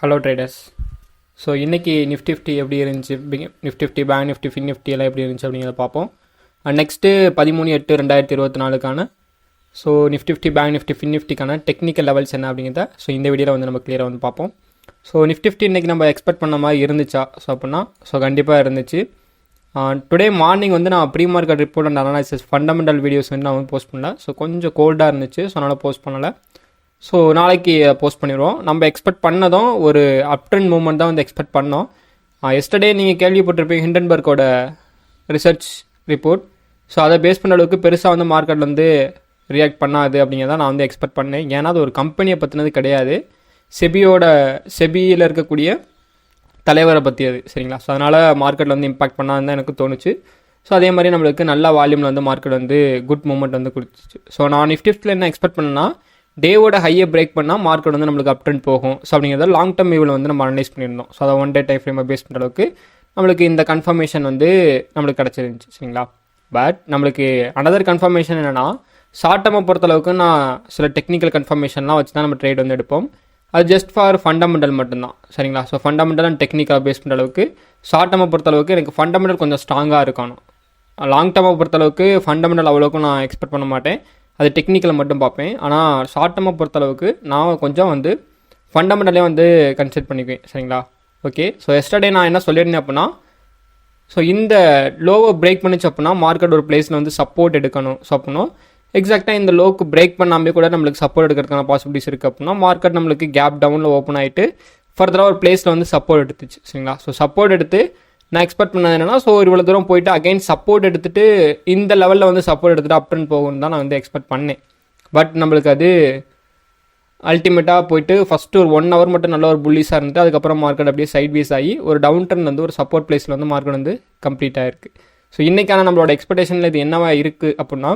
Hello traders. So இன்றைக்கி nifty எப்படி இருந்துச்சு, nifty bank nifty fin nifty எல்லாம் எப்படி இருந்துச்சு அப்படிங்கிறத பார்ப்போம். Next 13/8/2024 so nifty bank nifty fin நிஃப்டிக்கான டெக்னிக்கல் லெவல்ஸ் என்ன அப்படிங்கிறத ஸோ இந்த வீடியோவில் வந்து நம்ம கிளியராக வந்து பார்ப்போம். ஸோ நிஃப்டி இன்றைக்கி நம்ம எக்ஸ்பெக்ட் பண்ண மாதிரி இருந்துச்சா ஸோ அப்படின்னா கண்டிப்பாக இருந்துச்சு. டுடே மார்னிங் வந்து நான் pre market report and analysis fundamental videos வந்து நான் வந்து போஸ்ட் பண்ணல. ஸோ கொஞ்சம் கோல்டாக இருந்துச்சு, ஸோ அதனால் போஸ்ட் பண்ணலை. ஸோ நாளைக்கு போஸ்ட் பண்ணிடுவோம். நம்ம எக்ஸ்பெக்ட் பண்ணதும் ஒரு அப் ட்ரெண்ட் மூவ்மெண்ட் தான் வந்து எக்ஸ்பெக்ட் பண்ணோம். எஸ்டர்டே நீங்கள் கேள்விப்பட்டிருப்பீங்க ஹிண்டன்பர்க்கோட ரிசர்ச் ரிப்போர்ட். ஸோ அதை பேஸ் பண்ண அளவுக்கு பெருசாக வந்து மார்க்கெட் வந்து ரியாக்ட் பண்ணாது அப்படிங்கிறத நான் வந்து எக்ஸ்பெக்ட் பண்ணேன். ஏன்னா அது ஒரு கம்பெனியை பற்றினது கிடையாது, செபியில் இருக்கக்கூடிய தலைவரை பற்றி அது, சரிங்களா? ஸோ அதனால் மார்க்கெட்டில் வந்து இம்பாக்ட் பண்ணாதுன்னு தான் எனக்கு தோணுச்சு. ஸோ அதே மாதிரி நம்மளுக்கு நல்ல வால்யூமில் வந்து மார்க்கெட் வந்து குட் மூவ்மெண்ட் வந்து கொடுத்துச்சு. ஸோ நான் நிஃப்டியில் என்ன எக்ஸ்பெக்ட் பண்ணேன்னா, டேவோட ஹையை பிரேக் பண்ணால் மார்க்கெட் வந்து நம்மளுக்கு அப் ட்ரெண்ட் போகும். ஸோ அப்படிங்கிறத லாங் டர்ம் வியூவில் வந்து நம்ம அனலைஸ் பண்ணியிருந்தோம். ஸோ அதை 1 day டைம் ஃப்ரேமை பேஸ் பண்ணுற அளவுக்கு நம்மளுக்கு இந்த கன்ஃபர்மேஷன் வந்து நம்மளுக்கு கிடச்சிருந்துச்சு, சரிங்களா? பட் நம்மளுக்கு அனதர் கன்ஃபர்மேஷன் என்னென்னா, ஷார்ட் டர்மை பொறுத்தளவுக்கு நான் சில டெக்னிக்கல் கன்ஃபர்மேஷன்லாம் வச்சு தான் நம்ம ட்ரேட் வந்து எடுப்போம். அது ஜஸ்ட் ஃபார் ஃபண்டமெண்டல் மட்டும்தான், சரிங்களா? So fundamental and technical base பண்ணுற அளவுக்கு ஷார்ட் டர்மை பொறுத்தளவுக்கு எனக்கு ஃபண்டமெண்டல் கொஞ்சம் ஸ்ட்ராங்காக இருக்கணும். லாங் டர்மை பொறுத்தளவுக்கு ஃபண்டமெண்டல் அவ்வளோக்கும் நான் எக்ஸ்பெக்ட் பண்ண மாட்டேன், அது டெக்னிக்கலை மட்டும் பார்ப்பேன். ஆனால் ஷார்ட் டர்மை பொறுத்தளவுக்கு நான் கொஞ்சம் வந்து ஃபண்டமெண்டலே வந்து கன்சிடர் பண்ணிக்குவேன், சரிங்களா? ஓகே. ஸோ எஸ்டர்டே நான் என்ன சொல்லியிருந்தேன் அப்படின்னா, ஸோ இந்த லோவை பிரேக் பண்ணிச்சு அப்படின்னா மார்க்கெட் ஒரு பிளேஸில் வந்து சப்போர்ட் எடுக்கணும். ஸோ அப்படின்னா எக்ஸாக்டாக இந்த லோக்கு பிரேக் பண்ணாமே கூட நம்மளுக்கு சப்போர்ட் எடுக்கிறதுக்கான பாசிபிலிட்டிஸ் இருக்குது அப்படின்னா மார்க்கெட் நம்மளுக்கு கேப் டவுனில் ஓப்பன் ஆகிட்டு ஃபர்தராக ஒரு பிளேஸில் வந்து சப்போர்ட் எடுத்துச்சு, சரிங்களா? ஸோ சப்போர்ட் எடுத்து நான் எக்ஸ்பெக்ட் பண்ணது என்னன்னா, ஸோ இவ்வளோ தூரம் போயிட்டு அகைன் சப்போர்ட் எடுத்துகிட்டு இந்த லெவலில் வந்து சப்போர்ட் எடுத்துகிட்டு அப் ட்ரெண்ட் போகும்னு தான் நான் வந்து எக்ஸ்பெக்ட் பண்ணேன். பட் நம்மளுக்கு அது அல்டிமேட்டாக போயிட்டு ஃபஸ்ட்டு ஒரு 1 hour மட்டும் நல்ல ஒரு புல்லிஸாக இருந்துட்டு அதுக்கப்புறம் மார்க்கெட் அப்படியே சைட் வேஸ் ஆகி ஒரு டவுன் ட்ரெண்ட் வந்து ஒரு சப்போர்ட் பிளேஸில் வந்து மார்க்கெட் வந்து கம்ப்ளீட் ஆகிருக்கு. ஸோ இன்றைக்கான நம்மளோட எக்ஸ்பெக்டேஷனில் இது என்னவா இருக்குது அப்படின்னா,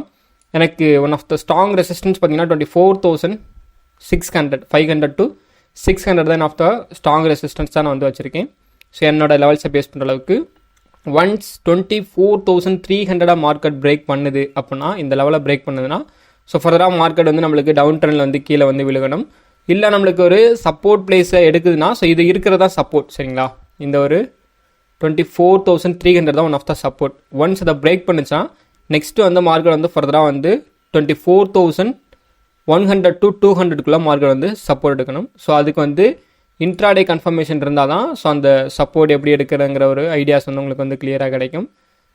எனக்கு one of the strong resistance பார்த்தீங்கன்னா 24,600 500 to 600 தான் ஆஃப் த ஸ்ட்ராங் ரெசிஸ்டன்ஸ் தான் நான் வந்து வச்சுருக்கேன். ஸோ என்னோட லெவல்ஸை பேஸ் பண்ணுற அளவுக்கு ஒன்ஸ் 24,300 மார்க்கெட் பிரேக் பண்ணுது அப்படின்னா, இந்த லெவலை பிரேக் பண்ணுதுன்னா ஸோ ஃபர்தராக மார்க்கெட் வந்து நம்மளுக்கு டவுன் ட்ரெண்டில் வந்து கீழே வந்து விழுகணும். இல்லை நம்மளுக்கு ஒரு சப்போர்ட் பிளேஸை எடுக்குதுன்னா, ஸோ இது இருக்கிறதா சப்போர்ட், சரிங்களா? இந்த ஒரு 24,300 தான் one of the support. Once அதை பிரேக் பண்ணுச்சா நெக்ஸ்ட்டு வந்து மார்க்கெட் வந்து ஃபர்தராக வந்து 24,100 to 200 மார்க்கெட் வந்து சப்போர்ட் எடுக்கணும். ஸோ அதுக்கு வந்து இன்ட்ராடே கன்ஃபர்மேஷன் இருந்தால் தான் ஸோ அந்த சப்போர்ட் எப்படி எடுக்கிறங்கிற ஒரு ஐடியாஸ் வந்து உங்களுக்கு வந்து கிளியராக கிடைக்கும்.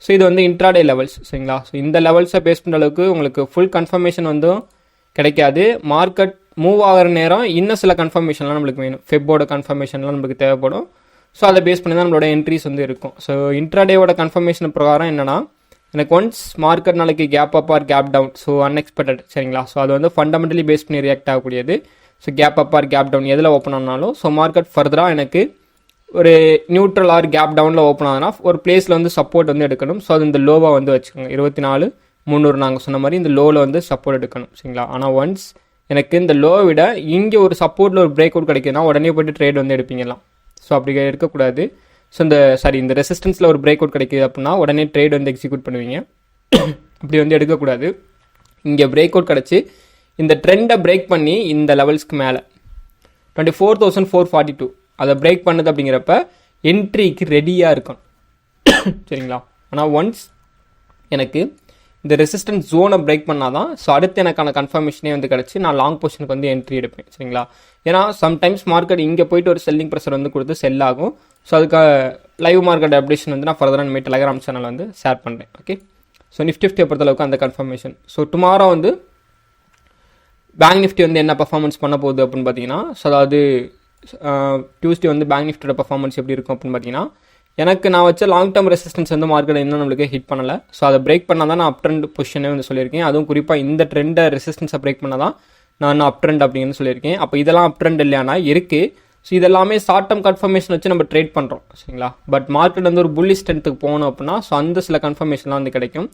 ஸோ இது வந்து இன்ட்ராடே லெவல்ஸ், சரிங்களா? ஸோ இந்த லெவல்ஸை பேஸ் பண்ணுற அளவுக்கு உங்களுக்கு ஃபுல் கன்ஃபர்மேஷன் வந்து கிடைக்காது. மார்க்கெட் மூவ் ஆகிற நேரம் இன்னும் சில கன்ஃபர்மேஷன்லாம் நம்மளுக்கு வேணும், ஃபெப்போட கன்ஃபர்மேஷன்லாம் நம்மளுக்கு தேவைப்படும். ஸோ அதை பேஸ் பண்ணி தான் நம்மளோட என்ட்ரிஸ் வந்து இருக்கும். ஸோ இன்ட்ராடேவோட கன்ஃபர்மேஷன் பிரகாரம் என்னென்னா, எனக்கு ஒன்ஸ் மார்க்கெட் நாளைக்கு gap up or gap down, so unexpected, சரிங்களா? ஸோ அது வந்து ஃபண்டமெண்டலி பேஸ் பண்ணி ரியாக்ட் ஆகக்கூடியது. So gap up or gap down எதில் ஓப்பன் ஆனாலும் ஸோ மார்க்கெட் ஃபர்தராக எனக்கு ஒரு நியூட்ரல் ஆர் கேப் டவுனில் ஓப்பன் ஆகுதுன்னா ஒரு பிளேஸில் வந்து சப்போர்ட் வந்து எடுக்கணும். ஸோ அது இந்த லோவாக வந்து வச்சுக்கோங்க, 24,300 நாங்கள் சொன்ன மாதிரி இந்த லோவில் வந்து சப்போர்ட் எடுக்கணும், சரிங்களா? ஆனால் ஒன்ஸ் எனக்கு இந்த லோவை விட இங்கே ஒரு சப்போர்ட்டில் ஒரு பிரேக் அவுட் கிடைக்குதுன்னா உடனே போய்ட்டு ட்ரேட் வந்து எடுப்பீங்கலாம். ஸோ அப்படி இருக்கக்கூடாது. ஸோ இந்த ரெசிஸ்டன்ஸில் ஒரு பிரேக் அவுட் கிடைக்குது அப்படின்னா உடனே ட்ரேட் வந்து எக்ஸிக்யூட் பண்ணுவீங்க. அப்படி வந்து எடுக்கக்கூடாது. இங்கே பிரேக் அவுட் கிடச்சி இந்த ட்ரெண்டை பிரேக் பண்ணி இந்த லெவல்ஸ்க்கு மேலே 24,442 அதை பிரேக் பண்ணுது அப்படிங்கிறப்ப என்ட்ரிக்கு ரெடியாக இருக்கணும், சரிங்களா? ஆனால் ஒன்ஸ் எனக்கு இந்த ரெசிஸ்டன்ஸ் ஜோனை பிரேக் பண்ணால் தான் ஸோ அடுத்து எனக்கான கன்ஃபர்மேஷனே வந்து கிடச்சி நான் லாங் பொசிஷனுக்கு வந்து என்ட்ரி எடுப்பேன், சரிங்களா? ஏன்னா சம்டைம்ஸ் மார்க்கெட் இங்கே போயிட்டு ஒரு செல்லிங் ப்ரெஷர் வந்து கொடுத்து செல் ஆகும். ஸோ அதுக்கு லைவ் மார்க்கெட் அப்டேஷன் வந்து நான் ஃபர்தராக இனிமேல் டெலகிராம் சேனல் வந்து ஷேர் பண்ணுறேன். ஓகே. ஸோ நிஃப்டியை பொறுத்தளவுக்கு அந்த கன்ஃபர்மேஷன். ஸோ டுமாரோ வந்து பேங்க் நிஃப்டி வந்து என்ன பர்ஃபார்மன்ஸ் பண்ண போகுது அப்படின்னு பார்த்தீங்கன்னா, ஸோ அதாவது டியூஸ்டே வந்து பேங்க் நிஃப்டியோட பர்ஃபார்மன்ஸ் எப்படி இருக்கும் அப்படின்னு பார்த்தீங்கன்னா, எனக்கு நான் வச்ச லாங் டேர்ம் ரெசிஸ்டன்ஸ் வந்து மார்க்கெட் இன்னும் நம்மளுக்கு ஹிட் பண்ணலை. ஸோ அதை பிரேக் பண்ணால் தான் நான் அப் ட்ரெண்ட் பொசிஷனே வந்து சொல்லியிருக்கேன். அதுவும் குறிப்பாக இந்த ட்ரெண்டை ரெசிஸ்டன்ஸை பிரேக் பண்ணால் தான் நான் அப் ட்ரெண்ட் அப்படின்னு சொல்லியிருக்கேன். அப்போ இதெல்லாம் அப் ட்ரெண்ட் இல்லையானா இருக்குது. ஸோ இதெல்லாமே ஷார்ட் டேர்ம் கன்ஃபர்மேஷன் வச்சு நம்ம ட்ரேட் பண்ணுறோம், சரிங்களா? பட் மார்க்கெட் வந்து ஒரு புல்லி ஸ்ட்ரென்த்துக்கு போகணும் அப்படின்னா ஸோ அந்த சில கன்ஃபர்மேஷன்லாம் வந்து கிடைக்கும்.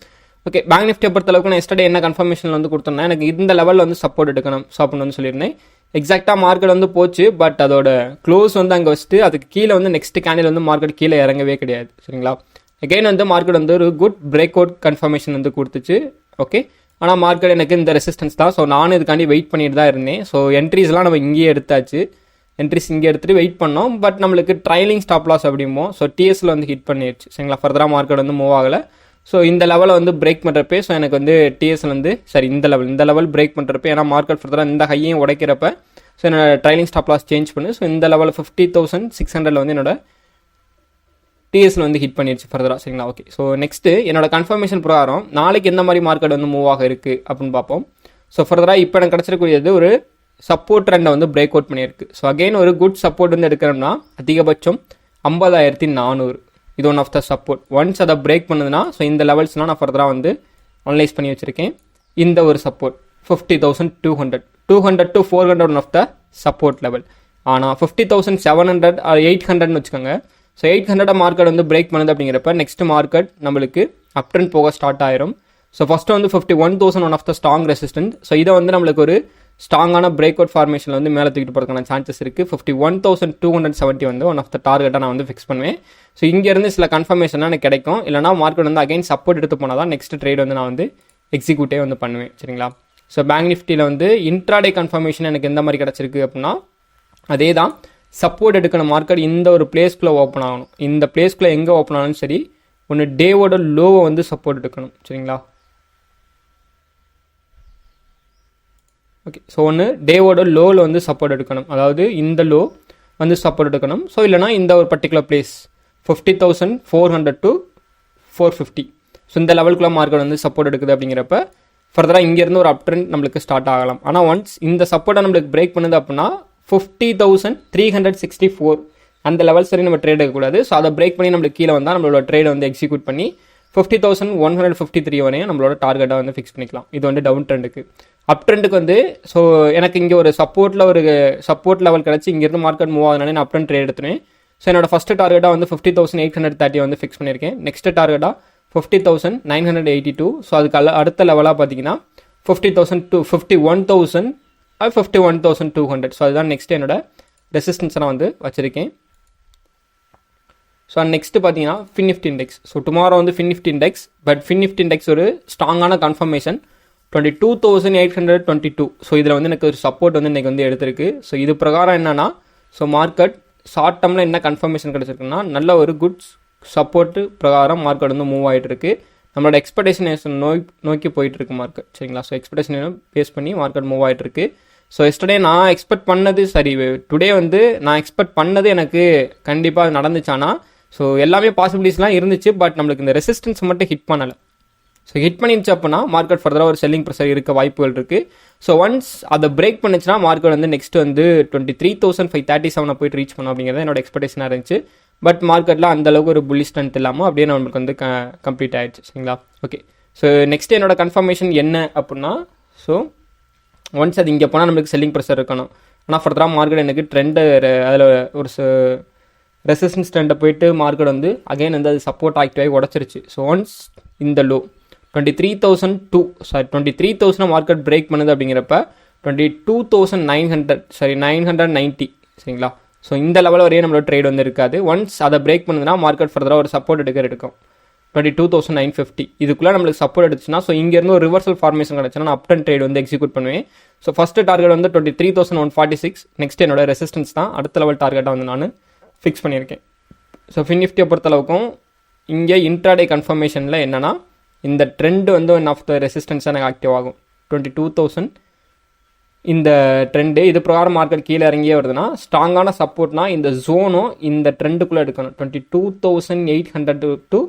ஓகே. பேங்க் நிஃப்டியை பொறுத்தளவுக்கு நான் எஸ்டர்டே என்ன கன்ஃபர்மேஷன் வந்து கொடுத்தேன்னா, எனக்கு இந்த லெவலில் வந்து சப்போர்ட் எடுக்கணும் ஸோ அப்படின்னு வந்து சொல்லியிருந்தேன். எக்ஸாக்டாக மார்க்கெட் வந்து போச்சு, பட் அதோட க்ளோஸ் வந்து அங்கே வச்சுட்டு அதுக்கு கீழே வந்து நெக்ஸ்ட் கேண்டில் வந்து மார்க்கெட் கீழே இறங்கவே கிடையாது, சரிங்களா? அகைன் வந்து மார்க்கெட் வந்து ஒரு குட் பிரேக் அவுட் கன்ஃபர்மேஷன் வந்து கொடுத்துச்சு. ஓகே. ஆனால் மார்க்கெட் எனக்கு இந்த ரெசிஸ்டன்ஸ் தான். ஸோ நானும் இதுக்காண்டி வெயிட் பண்ணிட்டு தான் இருந்தேன். ஸோ என்ட்ரிஸ்லாம் நம்ம இங்கேயே எடுத்தாச்சு. என்ட்ரிஸ் இங்கே எடுத்துகிட்டு வெயிட் பண்ணோம். பட் நம்மளுக்கு ட்ரைலிங் ஸ்டாப் லாஸ் அப்படிம்போம். ஸோ டிஎஸ்ல வந்து ஹிட் பண்ணிடுச்சு சரிங்களா. ஃபர்தராக மார்க்கெட் வந்து மூவ் ஆகலை. ஸோ இந்த லெவலை வந்து பிரேக் பண்ணுறப்ப ஸோ எனக்கு வந்து டிஎஸ்ல வந்து சரி இந்த லெவல் பிரேக் பண்ணுறப்ப ஏன்னா மார்க்கெட் ஃபர்தராக இந்த ஹையையும் உடைக்கிறப்ப ஸோ என்னோட ட்ரைலிங் ஸ்டாப் லாஸ் சேஞ்ச் பண்ணு. ஸோ இந்த லெவலில் 50,600 வந்து என்னோட டிஎஸ்ல வந்து ஹிட் பண்ணிடுச்சு ஃபர்தராக சரிங்களா. ஓகே, ஸோ நெக்ஸ்ட்டு என்னோட கன்ஃபர்மேஷன் பிரகாரம் நாளைக்கு எந்த மாதிரி மார்க்கெட் வந்து மூவ் ஆக இருக்குது அப்படின்னு பார்ப்போம். ஸோ ஃபர்தராக இப்போ எனக்கு கிடச்சிருக்கூடியது ஒரு சப்போர்ட் ட்ரெண்டை வந்து பிரேக் அவுட் பண்ணியிருக்கு. ஸோ அகெயின் ஒரு குட் சப்போர்ட் வந்து எடுக்கிறோம்னா அதிகபட்சம் 50,400 இது one of the support. Once அதை பிரேக் பண்ணுதுன்னா ஸோ இந்த லெவல்ஸ்லாம் நான் ஃபர்தராக வந்து அனலைஸ் பண்ணி வச்சுருக்கேன். இந்த ஒரு support 50,200 to 400 one of the support level. ஆனால் 50,700 or 800ன்னு வச்சுக்கோங்க. ஸோ 800 மார்க்கெட் வந்து பிரேக் பண்ணுது அப்படிங்கிறப்ப நெக்ஸ்ட் மார்க்கெட் நம்மளுக்கு அப் ட்ரெண்ட் போக ஸ்டார்ட் ஆயிரும். ஸோ ஃபஸ்ட்டு வந்து 51,000 one of the strong resistance. So இதை வந்து நம்மளுக்கு ஒரு ஸ்ட்ராங்கான பிரேக் அவுட் ஃபார்மேஷனில் வந்து மேலே தூக்கிட்டு போகிறதுக்கான சான்சஸ் இருக்குது. 51,270 வந்து ஒன் ஆஃப் த டார்கெட்டாக நான் வந்து ஃபிக்ஸ் பண்ணுவேன். ஸோ இங்கேருந்து சில கன்ஃபர்மேஷன்லாம் எனக்கு கிடைக்கும். இல்லைனா மார்க்கெட் வந்து அகைன் சப்போர்ட் எடுத்து போனால் தான் நெக்ஸ்ட் ட்ரேட் வந்து நான் வந்து எக்ஸிக்யூட்டே வந்து பண்ணுவேன் சரிங்களா. ஸோ பேங்க் நிஃப்டியில் வந்து இன்ட்ராடே கன்ஃபர்மேஷன் எனக்கு எந்த மாதிரி கிடச்சிருக்கு அப்படின்னா அதே தான். சப்போர்ட் எடுக்கணும் மார்க்கெட் இந்த ஒரு பிளேஸ்க்குள்ளே ஓப்பன் ஆகணும். இந்த பிளேஸ்க்குள்ளே எங்கே ஓப்பன் ஆனாலும் சரி ஒன்று டேவோட லோவை வந்து சப்போர்ட் எடுக்கணும் சரிங்களா. ஓகே, ஸோ ஒன்று டேவோட லோவில் வந்து சப்போர்ட் எடுக்கணும். அதாவது இந்த லோ வந்து சப்போர்ட் எடுக்கணும். ஸோ இல்லைனா இந்த ஒரு பர்டிகுலர் பிளேஸ் 50,400 to 450 ஸோ இந்த லெவலுக்குள்ள மார்க்கெட் வந்து சப்போர்ட் எடுக்குது அப்படிங்கிறப்ப ஃபர்தராக இங்கேருந்து ஒரு அப் ட்ரெண்ட் நம்மளுக்கு ஸ்டார்ட் ஆகலாம். ஆனால் ஒன்ஸ் இந்த சப்போர்ட்டை நம்மளுக்கு பிரேக் பண்ணுது அப்படின்னா 50,364 அந்த லெவல் சரி நம்ம ட்ரேட் எடுக்கக்கூடாது. ஸோ அதை பிரேக் பண்ணி நம்மளுக்கு கீழே வந்தால் நம்மளோட ட்ரேட் வந்து எக்ஸிக்யூட் பண்ணி 50,153 வரையும் நம்மளோட டார்கெட்டாக வந்து ஃபிக்ஸ் பண்ணிக்கலாம். இது வந்து டவுன் ட்ரெண்டுக்கு. அப் ட்ரெண்டுக்கு வந்து ஸோ எனக்கு இங்கே ஒரு சப்போர்ட் லெவல் கிடச்சி இங்கேருந்து மார்க்கெட் மூவ் ஆகுதுனாலே நான் அப் ட்ரெண்ட் ட்ரேட் எடுத்துனேன். ஸோ என்னோட ஃபஸ்ட்டு டார்கெட்டாக வந்து 50,830 வந்து ஃபிக்ஸ் பண்ணியிருக்கேன். நெக்ஸ்ட் டார்கெட்டாக 50,982. ஸோ அதுக்கு அடுத்த லெவலாக பார்த்தீங்கன்னா 51,000 51,200. ஸோ அதுதான் நெக்ஸ்ட் என்னோட ரெசிஸ்டன்ஸை நான் வந்து வச்சுருக்கேன். ஸோ நெக்ஸ்ட்டு பார்த்தீங்கன்னா ஃபின்னிஃப்டி இண்டெக்ஸ். ஸோ டுமாரோ வந்து FinNifty index. But FinNifty index ஒரு ஸ்ட்ராங்கான கன்ஃபர்மேஷன் 22,822. ஸோ இதில் வந்து எனக்கு ஒரு சப்போர்ட் வந்து இன்றைக்கி வந்து எடுத்திருக்கு. ஸோ இது பிரகாரம் என்னென்னா ஸோ மார்க்கெட் ஷார்ட் டேர்மில் என்ன கன்ஃபர்மேஷன் கிடச்சிருக்குன்னா நல்ல ஒரு குட் சப்போர்ட்டு பிரகாரம் மார்க்கெட் வந்து மூவ் ஆகிட்டு இருக்கு. நம்மளோட எக்ஸ்பெக்டேஷன் நோக்கி போயிட்டு இருக்கு மார்க்கெட் சரிங்களா. ஸோ எக்ஸ்பெக்டேஷன் பேஸ் பண்ணி மார்க்கெட் மூவ் ஆகிட்டு இருக்கு. ஸோ எஸ்டர்டே நான் எக்ஸ்பெக்ட் பண்ணது சரி, டுடே வந்து நான் எக்ஸ்பெக்ட் பண்ணது எனக்கு கண்டிப்பாக நடந்துச்சானா ஸோ எல்லாமே பாசிபிலிட்டிஸ்லாம் இருந்துச்சு. பட் நம்மளுக்கு இந்த ரெசிஸ்டன்ஸ் மட்டும் ஹிட் பண்ணலை. ஸோ ஹிட் பண்ணிடுச்சு அப்படின்னா மார்க்கெட் ஃபர்தராக ஒரு செல்லிங் ப்ரெஷர் இருக்க வாய்ப்புகள் இருக்குது. ஸோ ஒன்ஸ் அதை பிரேக் பண்ணிச்சுன்னா மார்க்கெட் வந்து நெக்ஸ்ட் வந்து 23,537 போயிட்டு ரீச் பண்ணும் அப்படிங்கிறது என்னோட எக்ஸ்பெக்டேஷனாக இருந்துச்சு. பட் மார்க்கெட்டில் அந்தளவுக்கு ஒரு புல்லி ஸ்ட்ரென்த் இல்லாமல் அப்படியே நம்மளுக்கு வந்து கம்ப்ளீட் ஆகிடுச்சு சரிங்களா. ஓகே, ஸோ நெக்ஸ்ட் என்னோட கன்ஃபர்மேஷன் என்ன அப்படின்னா ஸோ ஒன்ஸ் அது இங்கே போனால் நம்மளுக்கு செல்லிங் ப்ரெஷர் இருக்கணும். ஆனால் ஃபர்தராக மார்க்கெட் எனக்கு ட்ரெண்டு அதில் ஒரு ரெசிஸ்டன்ஸ் ட்ரெண்டை போயிட்டு மார்க்கெட் வந்து அகைன் வந்து அது சப்போர்ட் ஆக்டிவ் ஆகி உடச்சிருச்சு. ஸோ ஒன்ஸ் இந்த லோ 23,000 மார்க்கெட் பிரேக் பண்ணுது அப்படிங்கிறப்ப 990 சரிங்களா. ஸோ இந்த லெவல் வரையும் நம்மளோட ட்ரேட் வந்து இருக்காது. ஒன்ஸ் அதை பிரேக் பண்ணுதுன்னா மார்க்கெட் ஃபர்தராக ஒரு சப்போர்ட் எடுக்கும் 22,950. இதுக்குள்ளே நம்மளுக்கு சப்போர்ட் எடுத்துச்சுன்னா ஸோ இங்கேருந்து ஒரு ரிவர்சல் ஃபார்மேஷன் கிடச்சுன்னா நான் அப் ட்ரெண்ட் ட்ரேட் வந்து எக்ஸிக்யூட் பண்ணுவேன். ஸோ ஃபஸ்ட்டு டார்கெட் வந்து 23,146. நெக்ஸ்ட் என்னோட ரெசிஸ்டன்ஸ் தான் அடுத்த லெவல் டார்கெட்டாக வந்து நான் ஃபிக்ஸ் பண்ணியிருக்கேன். ஸோ ஃபின்னிஃப்டியை பொறுத்தளவுக்கும் இங்கே இன்ட்ராடே கன்ஃபர்மேஷனில் என்னென்னா இந்த ட்ரெண்டு வந்து ஒன் ஆஃப் த ரெசிஸ்டன்ஸாக எனக்கு ஆக்டிவ் ஆகும் 22,000 இந்த ட்ரெண்டு. இது பிரகாரம் மார்க்கெட் கீழே இறங்கியே வருதுன்னா ஸ்ட்ராங்கான சப்போர்ட்னா இந்த ஜோனும் இந்த ட்ரெண்டுக்குள்ளே எடுக்கணும். 22,800 to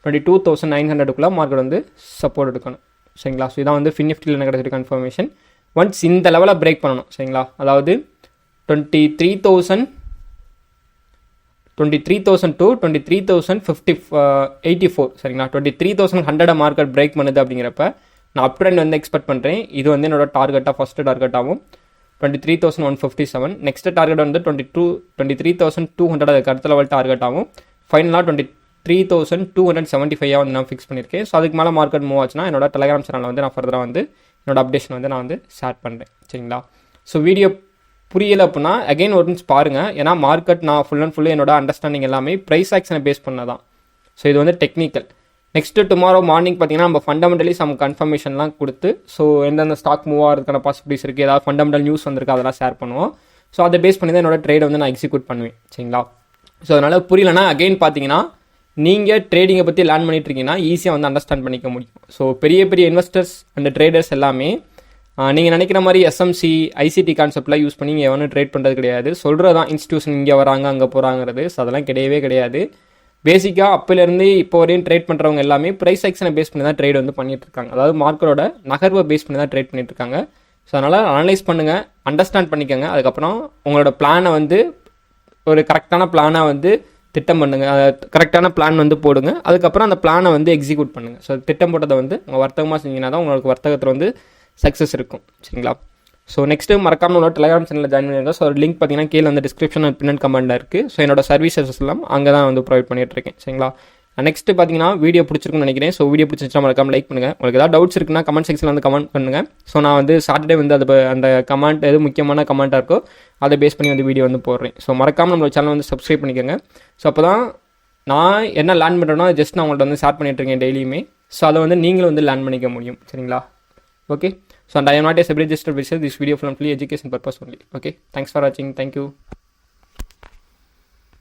22,900 மார்க்கெட் வந்து சப்போர்ட் எடுக்கணும் சரிங்களா. ஸோ இதான் வந்து ஃபின்னிஃப்டியில் எனக்கு கிடைச்சிட்டு கன்ஃபர்மேஷன். ஒன்ஸ் இந்த லெவலை பிரேக் பண்ணணும் சரிங்களா. அதாவது 23,000 to 23,084 சரிங்களா. 23,100 மார்க்கெட் பிரேக் பண்ணுது அப்படிங்கிறப்ப நான் அப் ட்ரெண்ட் வந்து எக்ஸ்பெக்ட் பண்ணுறேன். இது வந்து என்னோட டார்கெட்டாக ஃபஸ்ட்டு டார்கெட்டாகவும் 23,157. நெக்ஸ்ட் டார்கெட் வந்து 23,200 அதுக்கு அடுத்த லெவல் டார்கெட்டாகவும் ஃபைனலாக 23,275 வந்து நான் ஃபிக்ஸ் பண்ணியிருக்கேன். ஸோ அதுக்கு மேலே மார்க்கெட் மூவ் ஆச்சுன்னா என்னோட டெலிகிராம் சேனலில் வந்து நான் ஃபர்தராக வந்து என்னோட அப்டேஷன் வந்து நான் வந்து ஷேர் பண்ணுறேன் சரிங்களா. ஸோ வீடியோ புரியலை அப்படின்னா அகைன் ஒன்ஸ் பாருங்கள். ஏன்னா மார்க்கெட் நான் ஃபுல் அண்ட் ஃபுல்லு என்னோட அண்டர்ஸ்டாண்டிங் எல்லாமே ப்ரைஸ் ஆக்ஷனை பேஸ் பண்ணதான். ஸோ இது வந்து டெக்னிக்கல். நெக்ஸ்ட்டு டுமாரோ மார்னிங் பார்த்தீங்கன்னா நம்ம ஃபண்டமெண்டலி சம் கன்ஃபர்மேஷன்லாம் கொடுத்து ஸோ எந்தெந்த ஸ்டாக் மூவ் ஆகிறதுக்கான பாசிபிலிட்டிஸ் இருக்குது, ஏதாவது ஃபண்டமெண்டல் நியூஸ் வந்திருக்கு அதெல்லாம் ஷேர் பண்ணுவோம். ஸோ அதை பேஸ் பண்ணி தான் என்னோட ட்ரேடை வந்து நான் எக்ஸிக்யூட் பண்ணுவேன். சரிங்களா? ஸோ அதனால் புரியலன்னா அகெயின் பார்த்தீங்கன்னா நீங்கள் ட்ரேடிங்கை பற்றி லேர்ன் பண்ணிட்டு இருக்கீங்கன்னா ஈஸியாக வந்து அண்டர்ஸ்டாண்ட் பண்ணிக்க முடியும். ஸோ பெரிய பெரிய இன்வெஸ்டர்ஸ் அண்ட் ட்ரேடர்ஸ் எல்லாமே நீங்கள் நினைக்கிற மாதிரி எஸ்எம்சி ஐசிடி கான்செப்ட்லாம் யூஸ் பண்ணி இங்கே எவனும் ட்ரேட் பண்ணுறது கிடையாது. சொல்கிறது தான் இன்ஸ்டியூஷன் இங்கே வராங்க அங்கே போகிறாங்கிறது. ஸோ அதெல்லாம் கிடையவே கிடையாது. பேசிக்காக அப்போலேருந்து இப்போ வரையும் ட்ரேட் பண்ணுறவங்க எல்லாமே ப்ரைஸ் ஆக்ஷனை பேஸ் பண்ணி தான் ட்ரேட் வந்து பண்ணிட்டு இருக்காங்க. அதாவது மார்க்கெட்டோட நகர்வை பேஸ் பண்ணி தான் ட்ரேட் பண்ணிட்டு இருக்காங்க. ஸோ அதனால் அனலைஸ் பண்ணுங்கள், அண்டர்ஸ்டாண்ட் பண்ணிக்கோங்க. அதுக்கப்புறம் உங்களோட பிளானை வந்து ஒரு கரெக்டான பிளானாக வந்து திட்டம் பண்ணுங்கள், கரெக்டான பிளான் வந்து போடுங்க. அதுக்கப்புறம் அந்த பிளானை வந்து எக்ஸிக்யூட் பண்ணுங்கள். ஸோ திட்டம் போட்டதை வந்து உங்கள் வர்த்தகமாக செஞ்சீங்கன்னா தான் உங்களுக்கு வர்த்தகத்தில் வந்து சக்ஸஸ் இருக்கும். சரிங்களா? ஸோ நெக்ஸ்ட்டு மறக்காம உங்களோட டெலிகிராம் சேனலில் ஜாயின் பண்ணியிருந்தோம். ஸோ லிங்க் பார்த்தீங்கன்னா கீழே வந்து டிஸ்கிரிப்ஷன் அண்ட் பின் கமெண்ட்டில் இருக்குது. ஸோ என்னோட சர்வீசஸ் எல்லாம் அங்கே தான் வந்து ப்ரொவைட் பண்ணிட்டுருக்கேன். சரிங்களா? நெக்ஸ்ட்டு பார்த்தீங்கன்னா வீடியோ பிடிச்சிருக்குன்னு நினைக்கிறேன். ஸோ வீடியோ பிடிச்சிருந்தா மறக்காம லைக் பண்ணுங்கள். உங்களுக்கு ஏதாவது டவுட்ஸ் இருக்குன்னா கமெண்ட் செக்ஷனில் வந்து கமெண்ட் பண்ணுங்கள். ஸோ நான் வந்து சாட்டர்டே வந்து அந்த கமெண்ட் எது முக்கியமான கமெண்ட்டாக இருக்கோ அதை பேஸ் பண்ணி வந்து வீடியோ வந்து போடுறேன். ஸோ மறக்காமல் நம்மளோட சேனல் வந்து சப்ஸ்கிரைப் பண்ணிக்கோங்க. ஸோ அப்போ தான் நான் என்ன லேர்ன் பண்ணுறேன்னா ஜஸ்ட் நான் உங்கள்கிட்ட வந்து ஷேர் பண்ணிட்டுருக்கேன் டெய்லியுமே. ஸோ அதை வந்து நீங்களும் வந்து லேர்ன் பண்ணிக்க முடியும். சரிங்களா? Okay, so and I am not a separate registered. This video from free education purpose only. Okay, thanks for watching. Thank you.